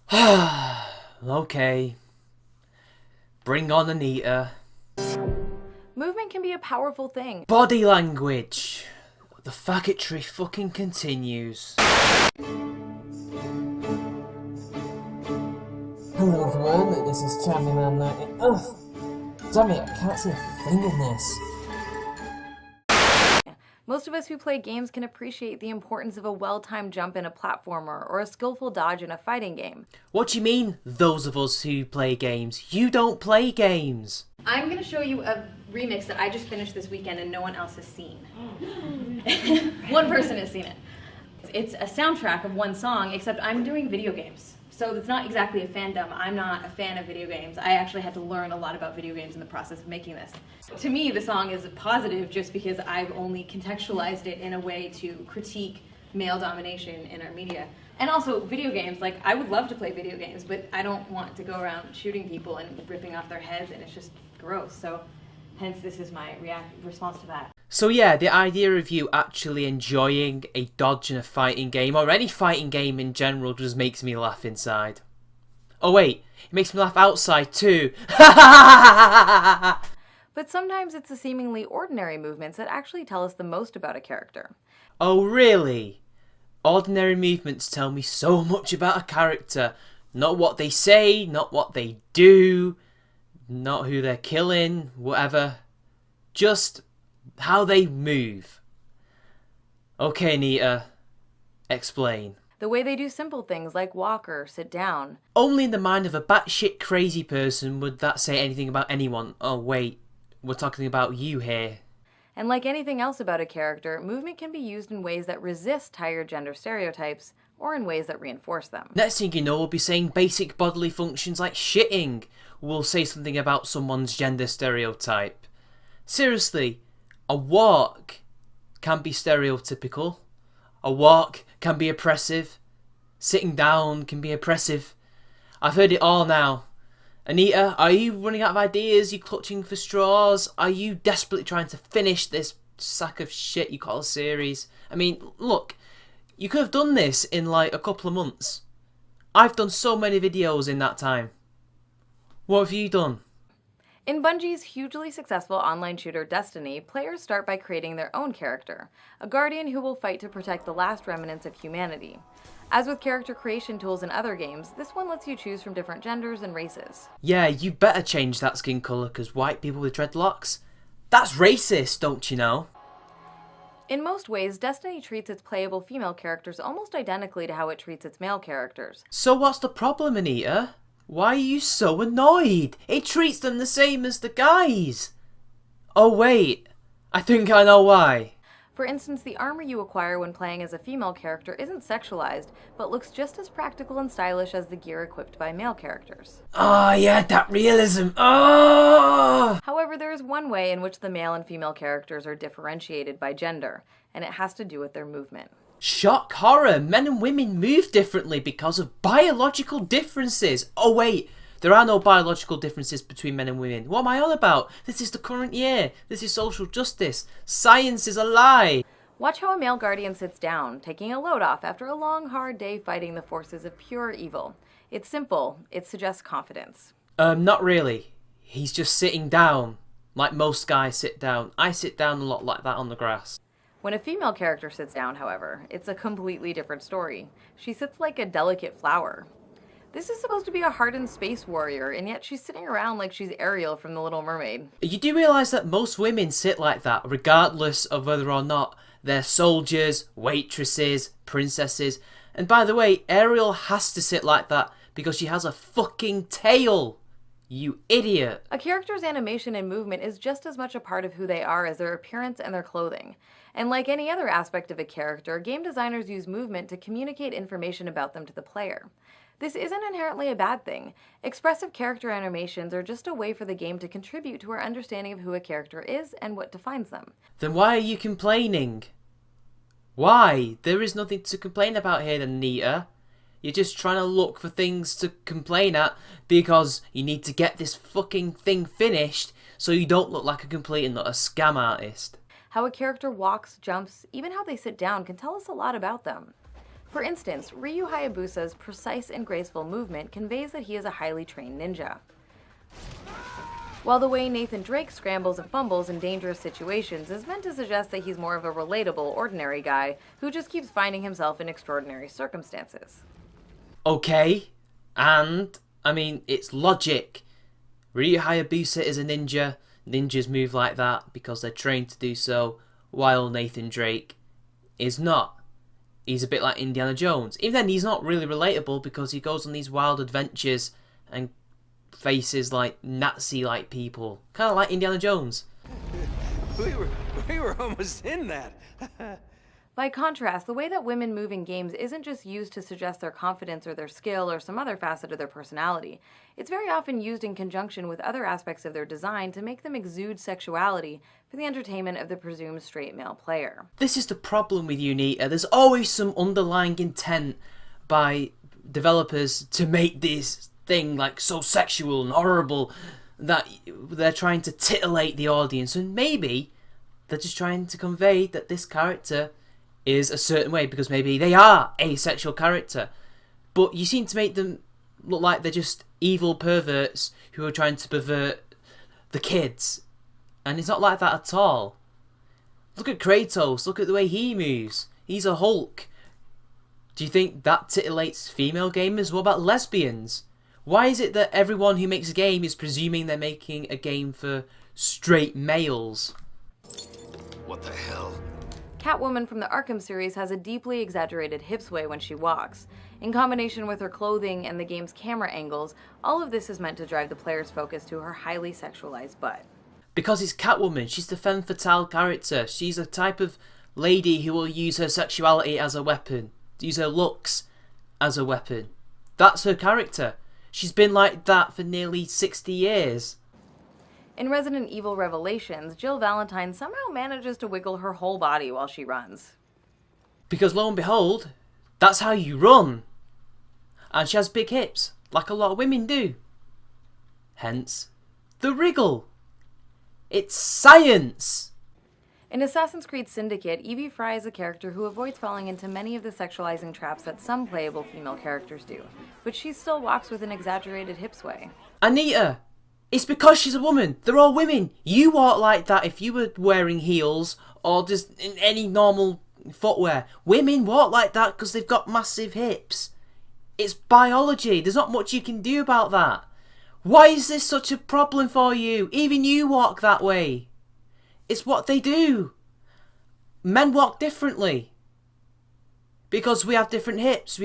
Okay. Bring on Anita. Movement can be a powerful thing. Body language. The faggotry fucking continues. Hello everyone, this is Travelling Man 90. Ugh! Damn it, I can't see a thing in this. Most of us who play games can appreciate the importance of a well-timed jump in a platformer or a skillful dodge in a fighting game. What do you mean, those of us who play games? You don't play games! I'm going to show you a remix that I just finished this weekend and no one else has seen. One person has seen it. It's a soundtrack of one song, except I'm doing video games. So it's not exactly a fandom. I'm not a fan of video games. I actually had to learn a lot about video games in the process of making this. To me, the song is positive just because I've only contextualized it in a way to critique male domination in our media. And also video games, like I would love to play video games, but I don't want to go around shooting people and ripping off their heads, and it's just gross. So hence this is my response to that. So yeah, the idea of you actually enjoying a dodge in a fighting game, or any fighting game in general, just makes me laugh inside. Oh wait, it makes me laugh outside too. But sometimes it's the seemingly ordinary movements that actually tell us the most about a character. Oh really? Ordinary movements tell me so much about a character. Not what they say, not what they do, not who they're killing, whatever. Just how they move. Okay, Anita. Explain. The way they do simple things like walk or sit down. Only in the mind of a batshit crazy person would that say anything about anyone. Oh wait, we're talking about you here. And like anything else about a character, movement can be used in ways that resist tired gender stereotypes or in ways that reinforce them. Next thing you know, we'll be saying basic bodily functions like shitting. We'll say something about someone's gender stereotype. Seriously, a walk can be stereotypical. A walk can be oppressive. Sitting down can be oppressive. I've heard it all now. Anita, are you running out of ideas? Are you clutching for straws? Are you desperately trying to finish this sack of shit you call a series? I mean, look, you could have done this in like a couple of months. I've done so many videos in that time. What have you done? In Bungie's hugely successful online shooter Destiny, players start by creating their own character, a guardian who will fight to protect the last remnants of humanity. As with character creation tools in other games, this one lets you choose from different genders and races. Yeah, you better change that skin colour, because white people with dreadlocks? That's racist, don't you know? In most ways, Destiny treats its playable female characters almost identically to how it treats its male characters. So what's the problem, Anita? Why are you so annoyed? It treats them the same as the guys. Oh wait, I think I know why. For instance, the armor you acquire when playing as a female character isn't sexualized, but looks just as practical and stylish as the gear equipped by male characters. Oh yeah, that realism. Oh! However, there is one way in which the male and female characters are differentiated by gender, and it has to do with their movement. Shock horror! Men and women move differently because of biological differences. Oh wait, there are no biological differences between men and women. What am I on about? This is the current year. This is social justice. Science is a lie. Watch how a male guardian sits down, taking a load off after a long, hard day fighting the forces of pure evil. It's simple. It suggests confidence. Not really. He's just sitting down, like most guys sit down. I sit down a lot like that on the grass. When a female character sits down, however, it's a completely different story. She sits like a delicate flower. This is supposed to be a hardened space warrior, and yet she's sitting around like she's Ariel from The Little Mermaid. You do realise that most women sit like that, regardless of whether or not they're soldiers, waitresses, princesses. And by the way, Ariel has to sit like that because she has a fucking tail. You idiot. A character's animation and movement is just as much a part of who they are as their appearance and their clothing. And like any other aspect of a character, game designers use movement to communicate information about them to the player. This isn't inherently a bad thing. Expressive character animations are just a way for the game to contribute to our understanding of who a character is and what defines them. Then why are you complaining? Why? There is nothing to complain about here, Anita. You're just trying to look for things to complain at because you need to get this fucking thing finished so you don't look like a complete and utter scam artist. How a character walks, jumps, even how they sit down can tell us a lot about them. For instance, Ryu Hayabusa's precise and graceful movement conveys that he is a highly trained ninja. While the way Nathan Drake scrambles and fumbles in dangerous situations is meant to suggest that he's more of a relatable, ordinary guy who just keeps finding himself in extraordinary circumstances. Okay, and, I mean, it's logic. Ryu Hayabusa is a ninja. Ninjas move like that because they're trained to do so, while Nathan Drake is not. He's a bit like Indiana Jones. Even then, he's not really relatable because he goes on these wild adventures and faces like Nazi-like people. Kind of like Indiana Jones. We were almost in that. By contrast, the way that women move in games isn't just used to suggest their confidence or their skill or some other facet of their personality. It's very often used in conjunction with other aspects of their design to make them exude sexuality for the entertainment of the presumed straight male player. This is the problem with Anita. There's always some underlying intent by developers to make this thing like so sexual and horrible that they're trying to titillate the audience, and maybe they're just trying to convey that this character is a certain way because maybe they are a sexual character, but you seem to make them look like they're just evil perverts who are trying to pervert the kids, and it's not like that at all. Look at Kratos, look at the way he moves. He's a Hulk. Do you think that titillates female gamers? What about lesbians? Why is it that everyone who makes a game is presuming they're making a game for straight males? What the hell? Catwoman from the Arkham series has a deeply exaggerated hip sway when she walks. In combination with her clothing and the game's camera angles, all of this is meant to drive the player's focus to her highly sexualized butt. Because it's Catwoman, she's the femme fatale character. She's a type of lady who will use her sexuality as a weapon, use her looks as a weapon. That's her character. She's been like that for nearly 60 years. In Resident Evil Revelations, Jill Valentine somehow manages to wiggle her whole body while she runs. Because lo and behold, that's how you run. And she has big hips, like a lot of women do. Hence, the wriggle. It's science! In Assassin's Creed Syndicate, Evie Fry is a character who avoids falling into many of the sexualizing traps that some playable female characters do, but she still walks with an exaggerated hip sway. Anita! It's because she's a woman. They're all women. You walk like that if you were wearing heels or just in any normal footwear. Women walk like that because they've got massive hips. It's biology. There's not much you can do about that. Why is this such a problem for you? Even you walk that way. It's what they do. Men walk differently. Because we have different hips.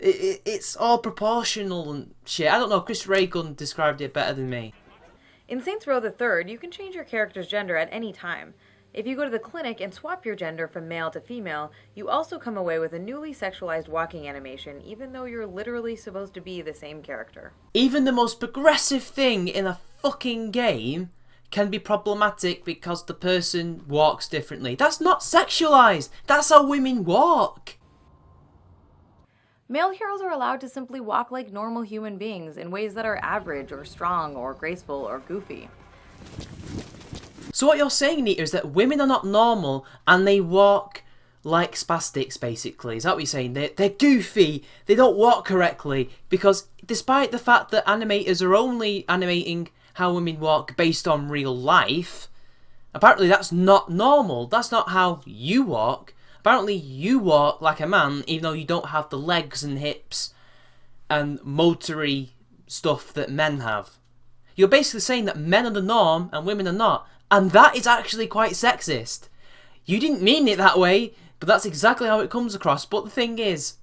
It's all proportional and shit. I don't know, Chris Reagan described it better than me. In Saints Row the Third, you can change your character's gender at any time. If you go to the clinic and swap your gender from male to female, you also come away with a newly sexualized walking animation, even though you're literally supposed to be the same character. Even the most progressive thing in a fucking game can be problematic because the person walks differently. That's not sexualized. That's how women walk. Male heroes are allowed to simply walk like normal human beings in ways that are average or strong or graceful or goofy. So what you're saying, Anita, is that women are not normal and they walk like spastics, basically. Is that what you're saying? They're goofy, they don't walk correctly, because despite the fact that animators are only animating how women walk based on real life, apparently that's not normal. That's not how you walk. Apparently you walk like a man, even though you don't have the legs and hips and motory stuff that men have. You're basically saying that men are the norm and women are not. And that is actually quite sexist. You didn't mean it that way, but that's exactly how it comes across. But the thing is,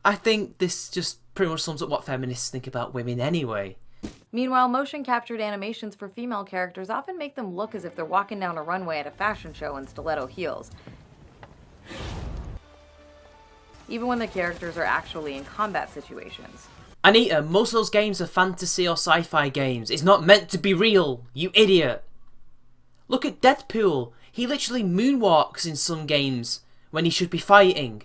I think this just pretty much sums up what feminists think about women anyway. Meanwhile, motion-captured animations for female characters often make them look as if they're walking down a runway at a fashion show in stiletto heels, even when the characters are actually in combat situations. Anita, most of those games are fantasy or sci-fi games. It's not meant to be real, you idiot. Look at Deadpool. He literally moonwalks in some games when he should be fighting.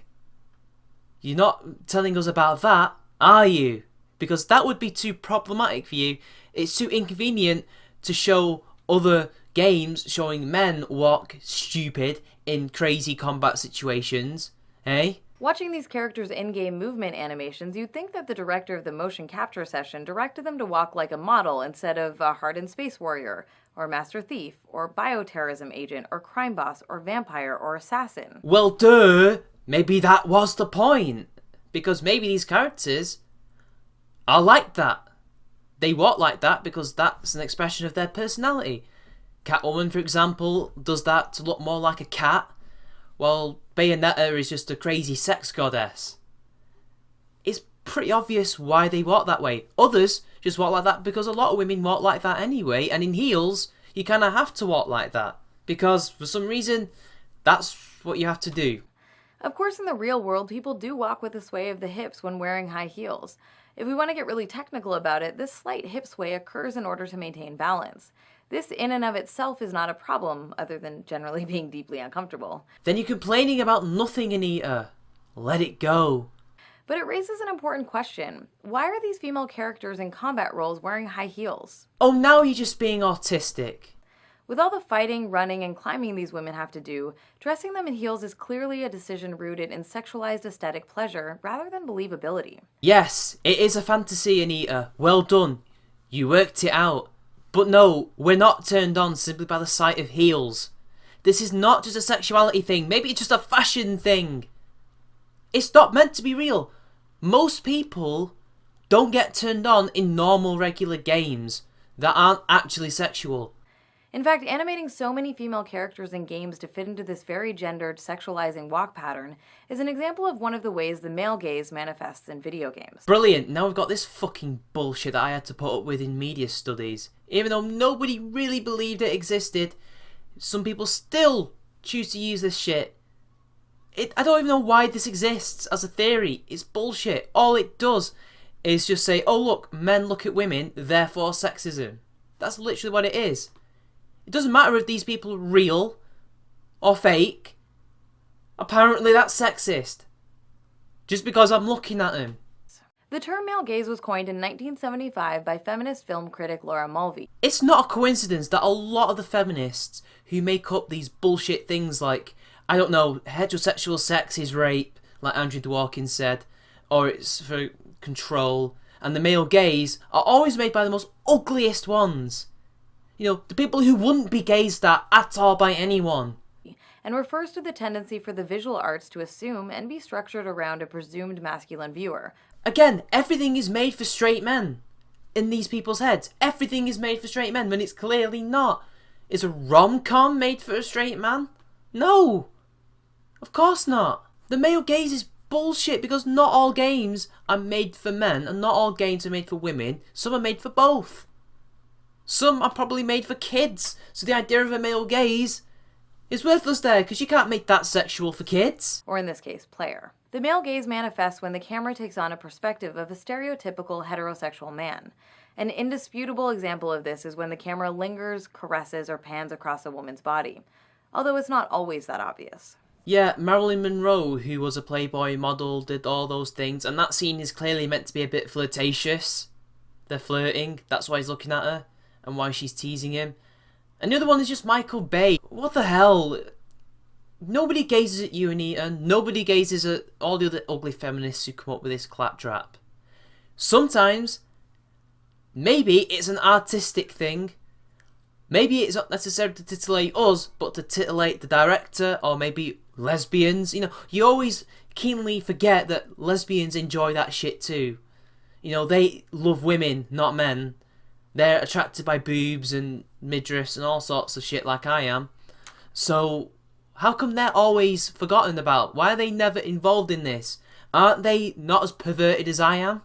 You're not telling us about that, are you? Because that would be too problematic for you. It's too inconvenient to show other games showing men walk stupid in crazy combat situations. Eh? Watching these characters' in-game movement animations, you'd think that the director of the motion capture session directed them to walk like a model instead of a hardened space warrior, or master thief, or bioterrorism agent, or crime boss, or vampire, or assassin. Well, duh! Maybe that was the point. Because maybe these characters are like that. They walk like that because that's an expression of their personality. Catwoman, for example, does that to look more like a cat, while Bayonetta is just a crazy sex goddess. It's pretty obvious why they walk that way. Others just walk like that because a lot of women walk like that anyway, and in heels, you kind of have to walk like that. Because, for some reason, that's what you have to do. Of course, in the real world, people do walk with a sway of the hips when wearing high heels. If we want to get really technical about it, this slight hip sway occurs in order to maintain balance. This in and of itself is not a problem, other than generally being deeply uncomfortable. Then you're complaining about nothing, Anita. Let it go. But it raises an important question. Why are these female characters in combat roles wearing high heels? Oh, now you're just being autistic. With all the fighting, running, and climbing these women have to do, dressing them in heels is clearly a decision rooted in sexualized aesthetic pleasure rather than believability. Yes, it is a fantasy, Anita. Well done. You worked it out. But no, we're not turned on simply by the sight of heels. This is not just a sexuality thing. Maybe it's just a fashion thing. It's not meant to be real. Most people don't get turned on in normal, regular games that aren't actually sexual. In fact, animating so many female characters in games to fit into this very gendered, sexualizing walk pattern is an example of one of the ways the male gaze manifests in video games. Brilliant, now we've got this fucking bullshit that I had to put up with in media studies. Even though nobody really believed it existed, some people still choose to use this shit. I don't even know why this exists as a theory. It's bullshit. All it does is just say, oh look, men look at women, therefore sexism. That's literally what it is. It doesn't matter if these people are real or fake. Apparently that's sexist. Just because I'm looking at them. The term male gaze was coined in 1975 by feminist film critic Laura Mulvey. It's not a coincidence that a lot of the feminists who make up these bullshit things like, I don't know, heterosexual sex is rape, like Andrew Dworkin said, or it's for control, and the male gaze are always made by the most ugliest ones. You know, the people who wouldn't be gazed at all by anyone. And refers to the tendency for the visual arts to assume and be structured around a presumed masculine viewer. Again, everything is made for straight men. In these people's heads. Everything is made for straight men when it's clearly not. Is a rom-com made for a straight man? No! Of course not. The male gaze is bullshit because not all games are made for men and not all games are made for women. Some are made for both. Some are probably made for kids, so the idea of a male gaze is worthless there, because you can't make that sexual for kids. Or in this case, player. The male gaze manifests when the camera takes on a perspective of a stereotypical heterosexual man. An indisputable example of this is when the camera lingers, caresses, or pans across a woman's body. Although it's not always that obvious. Yeah, Marilyn Monroe, who was a Playboy model, did all those things, and that scene is clearly meant to be a bit flirtatious. They're flirting, that's why he's looking at her. And why she's teasing him. And the other one is just Michael Bay. What the hell? Nobody gazes at you, Anita. Nobody gazes at all the other ugly feminists who come up with this claptrap. Sometimes, maybe it's an artistic thing. Maybe it's not necessarily to titillate us, but to titillate the director, or maybe lesbians. You know, you always keenly forget that lesbians enjoy that shit too. You know, they love women, not men. They're attracted by boobs and midriffs and all sorts of shit like I am. So, how come they're always forgotten about? Why are they never involved in this? Aren't they not as perverted as I am?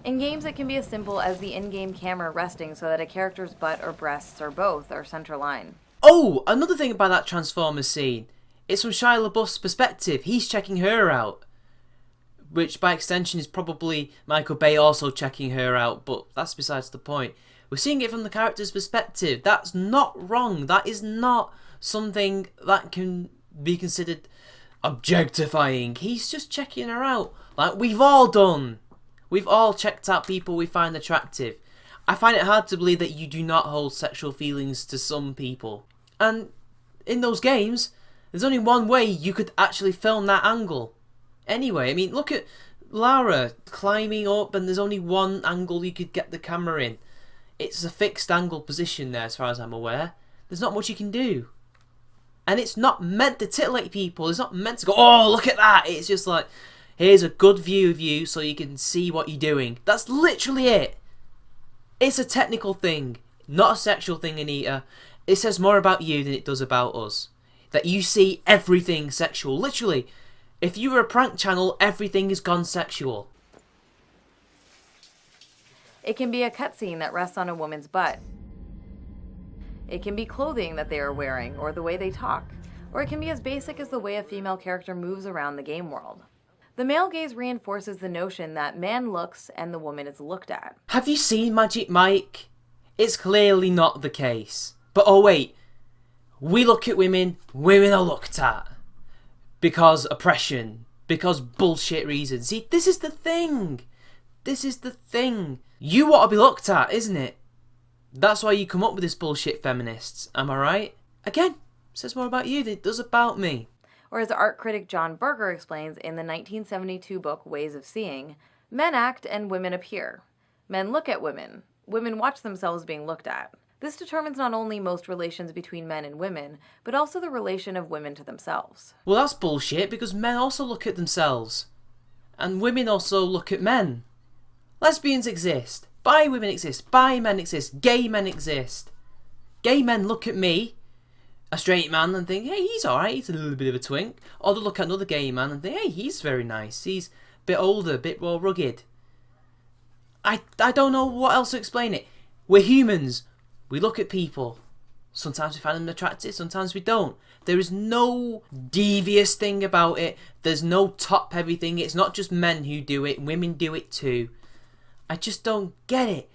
In games, it can be as simple as the in-game camera resting so that a character's butt or breasts, or both, are centerline. Oh, another thing about that Transformers scene. It's from Shia LaBeouf's perspective. He's checking her out. Which, by extension, is probably Michael Bay also checking her out, but that's besides the point. We're seeing it from the character's perspective. That's not wrong. That is not something that can be considered objectifying. He's just checking her out. Like we've all done. We've all checked out people we find attractive. I find it hard to believe that you do not hold sexual feelings to some people. And in those games, there's only one way you could actually film that angle. anyway. I mean, look at Lara climbing up and there's only one angle you could get the camera in. It's a fixed angle position there as far as I'm aware. There's not much you can do. And it's not meant to titillate people. It's not meant to go, oh, look at that. It's just like, here's a good view of you so you can see what you're doing. That's literally it. It's a technical thing, not a sexual thing, Anita. It says more about you than it does about us. That you see everything sexual. Literally, if you were a prank channel, everything is gone sexual. It can be a cutscene that rests on a woman's butt. It can be clothing that they are wearing or the way they talk. Or it can be as basic as the way a female character moves around the game world. The male gaze reinforces the notion that man looks and the woman is looked at. Have you seen Magic Mike? It's clearly not the case. But oh wait, we look at women, women are looked at. Because oppression, because bullshit reasons. See, this is the thing. This is the thing. You want to be looked at, isn't it? That's why you come up with this bullshit, feminists. Am I right? Again, says more about you than it does about me. Or as art critic John Berger explains in the 1972 book Ways of Seeing, men act and women appear. Men look at women. Women watch themselves being looked at. This determines not only most relations between men and women, but also the relation of women to themselves. Well, that's bullshit because men also look at themselves. And women also look at men. Lesbians exist. Bi women exist. Bi men exist. Gay men exist. Gay men look at me, a straight man, and think, hey, he's alright, he's a little bit of a twink. Or they'll look at another gay man and think, hey, he's very nice. He's a bit older, a bit more rugged. I don't know what else to explain it. We're humans. We look at people. Sometimes we find them attractive, sometimes we don't. There is no devious thing about it. There's no top-heavy thing. It's not just men who do it. Women do it too. I just don't get it.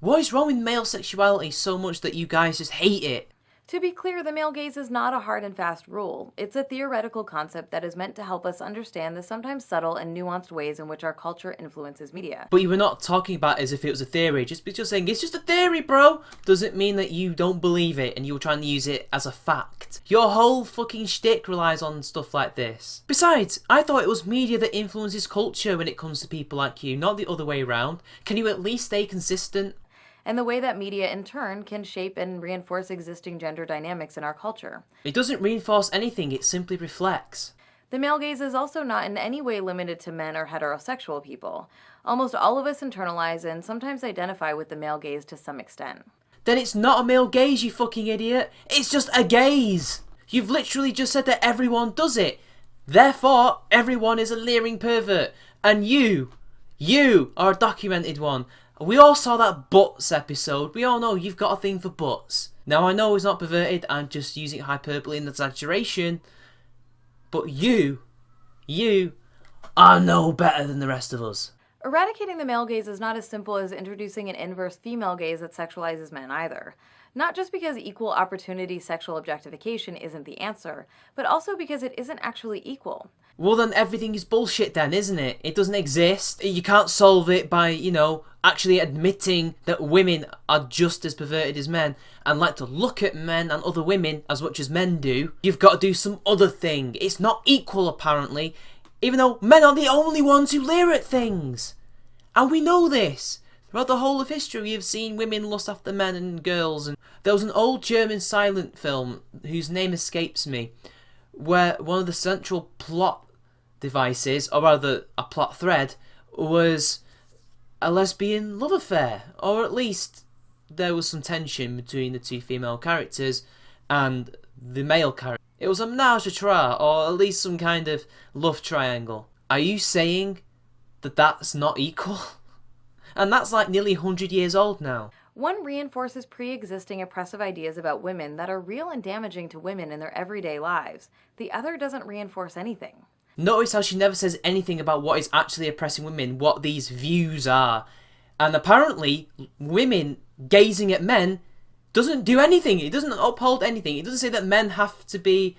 What is wrong with male sexuality so much that you guys just hate it? To be clear, the male gaze is not a hard and fast rule. It's a theoretical concept that is meant to help us understand the sometimes subtle and nuanced ways in which our culture influences media. But you were not talking about it as if it was a theory. Just because you're saying it's just a theory, bro, doesn't mean that you don't believe it and you were trying to use it as a fact. Your whole fucking shtick relies on stuff like this. Besides, I thought it was media that influences culture when it comes to people like you, not the other way around. Can you at least stay consistent? And the way that media in turn can shape and reinforce existing gender dynamics in our culture. It doesn't reinforce anything, it simply reflects. The male gaze is also not in any way limited to men or heterosexual people. Almost all of us internalize and sometimes identify with the male gaze to some extent. Then it's not a male gaze, you fucking idiot. It's just a gaze. You've literally just said that everyone does it. Therefore, everyone is a leering pervert. And you are a documented one. We all saw that butts episode. We all know you've got a thing for butts. Now I know it's not perverted, I'm just using hyperbole and exaggeration. But you are no better than the rest of us. Eradicating the male gaze is not as simple as introducing an inverse female gaze that sexualizes men either. Not just because equal opportunity sexual objectification isn't the answer, but also because it isn't actually equal. Well then everything is bullshit then, isn't it? It doesn't exist. You can't solve it by, actually admitting that women are just as perverted as men and like to look at men and other women as much as men do. You've got to do some other thing. It's not equal apparently, even though men are the only ones who leer at things. And we know this. Throughout the whole of history we have seen women lust after men and girls. And there was an old German silent film whose name escapes me, where one of the central plot devices, or rather a plot thread, was a lesbian love affair, or at least there was some tension between the two female characters and the male character. It was a ménage à trois, or at least some kind of love triangle. Are you saying that that's not equal? And that's like nearly 100 years old now. One reinforces pre-existing oppressive ideas about women that are real and damaging to women in their everyday lives. The other doesn't reinforce anything. Notice how she never says anything about what is actually oppressing women, what these views are. And apparently, women gazing at men doesn't do anything. It doesn't uphold anything. It doesn't say that men have to be,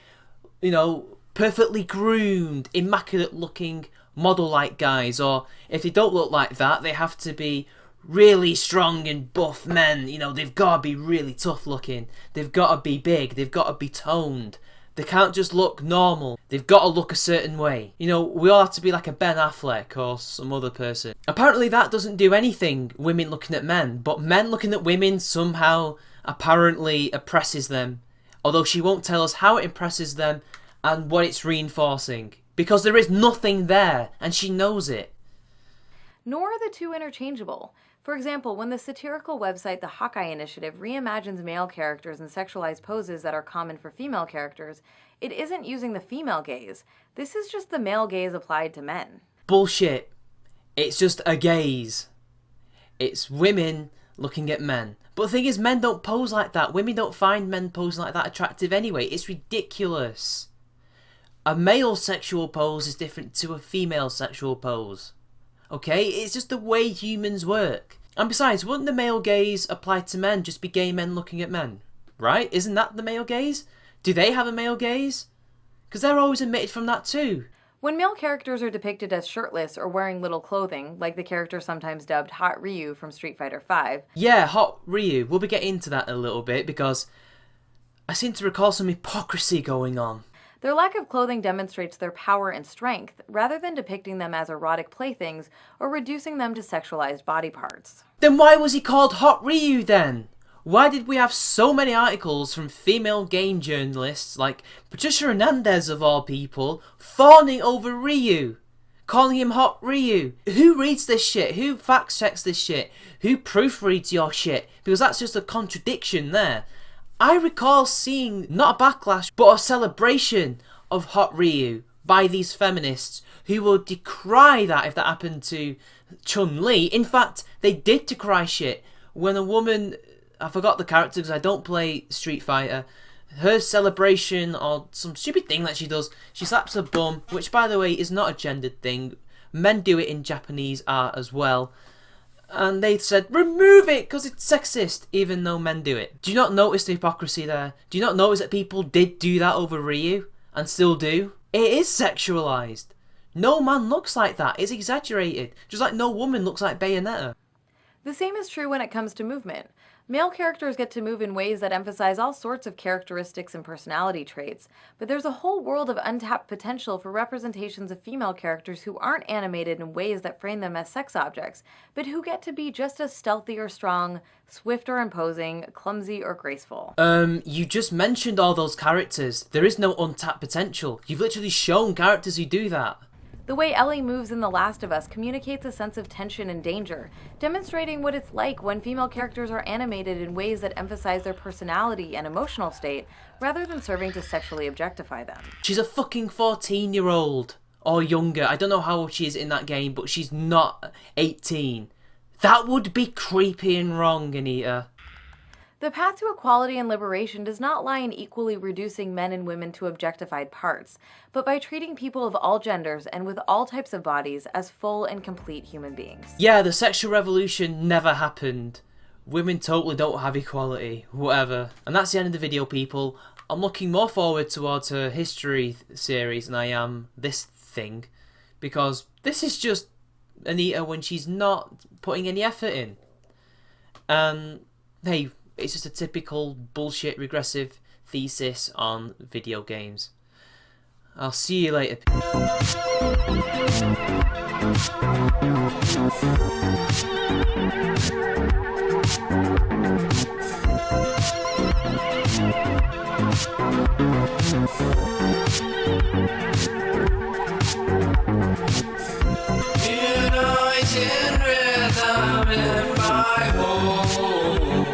perfectly groomed, immaculate looking, model-like guys. Or if they don't look like that, they have to be really strong and buff men. They've got to be really tough looking. They've got to be big. They've got to be toned. They can't just look normal. They've got to look a certain way. You know, we all have to be like a Ben Affleck or some other person. Apparently that doesn't do anything, women looking at men. But men looking at women somehow apparently oppresses them. Although she won't tell us how it impresses them and what it's reinforcing. Because there is nothing there, and she knows it. Nor are the two interchangeable. For example, when the satirical website The Hawkeye Initiative reimagines male characters in sexualized poses that are common for female characters, it isn't using the female gaze. This is just the male gaze applied to men. Bullshit. It's just a gaze. It's women looking at men. But the thing is, men don't pose like that. Women don't find men posing like that attractive anyway. It's ridiculous. A male sexual pose is different to a female sexual pose. Okay? It's just the way humans work. And besides, wouldn't the male gaze apply to men just be gay men looking at men? Right? Isn't that the male gaze? Do they have a male gaze? Because they're always omitted from that too. When male characters are depicted as shirtless or wearing little clothing, like the character sometimes dubbed Hot Ryu from Street Fighter V. Yeah, Hot Ryu. We'll be getting into that in a little bit because I seem to recall some hypocrisy going on. Their lack of clothing demonstrates their power and strength, rather than depicting them as erotic playthings or reducing them to sexualized body parts. Then why was he called Hot Ryu then? Why did we have so many articles from female game journalists like Patricia Hernandez of all people fawning over Ryu, calling him Hot Ryu? Who reads this shit? Who fact checks this shit? Who proofreads your shit? Because that's just a contradiction there. I recall seeing not a backlash but a celebration of Hot Ryu by these feminists who will decry that if that happened to Chun-Li. In fact, they did decry shit when a woman, I forgot the character because I don't play Street Fighter, her celebration or some stupid thing that she does, she slaps her bum, which by the way is not a gendered thing. Men do it in Japanese art as well. And they said, remove it because it's sexist, even though men do it. Do you not notice the hypocrisy there? Do you not notice that people did do that over Ryu and still do? It is sexualized. No man looks like that. It's exaggerated. Just like no woman looks like Bayonetta. The same is true when it comes to movement. Male characters get to move in ways that emphasize all sorts of characteristics and personality traits, but there's a whole world of untapped potential for representations of female characters who aren't animated in ways that frame them as sex objects, but who get to be just as stealthy or strong, swift or imposing, clumsy or graceful. You just mentioned all those characters. There is no untapped potential. You've literally shown characters who do that. The way Ellie moves in The Last of Us communicates a sense of tension and danger, demonstrating what it's like when female characters are animated in ways that emphasize their personality and emotional state, rather than serving to sexually objectify them. She's a fucking 14-year-old. Or younger. I don't know how old she is in that game, but she's not 18. That would be creepy and wrong, Anita. The path to equality and liberation does not lie in equally reducing men and women to objectified parts, but by treating people of all genders and with all types of bodies as full and complete human beings. Yeah, the sexual revolution never happened. Women totally don't have equality, whatever. And that's the end of the video, people. I'm looking more forward towards her history series than I am this thing, because this is just Anita when she's not putting any effort in. And, hey, it's just a typical bullshit regressive thesis on video games. I'll see you later. Uniting rhythm in my home,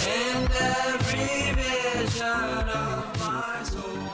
and every vision of my soul.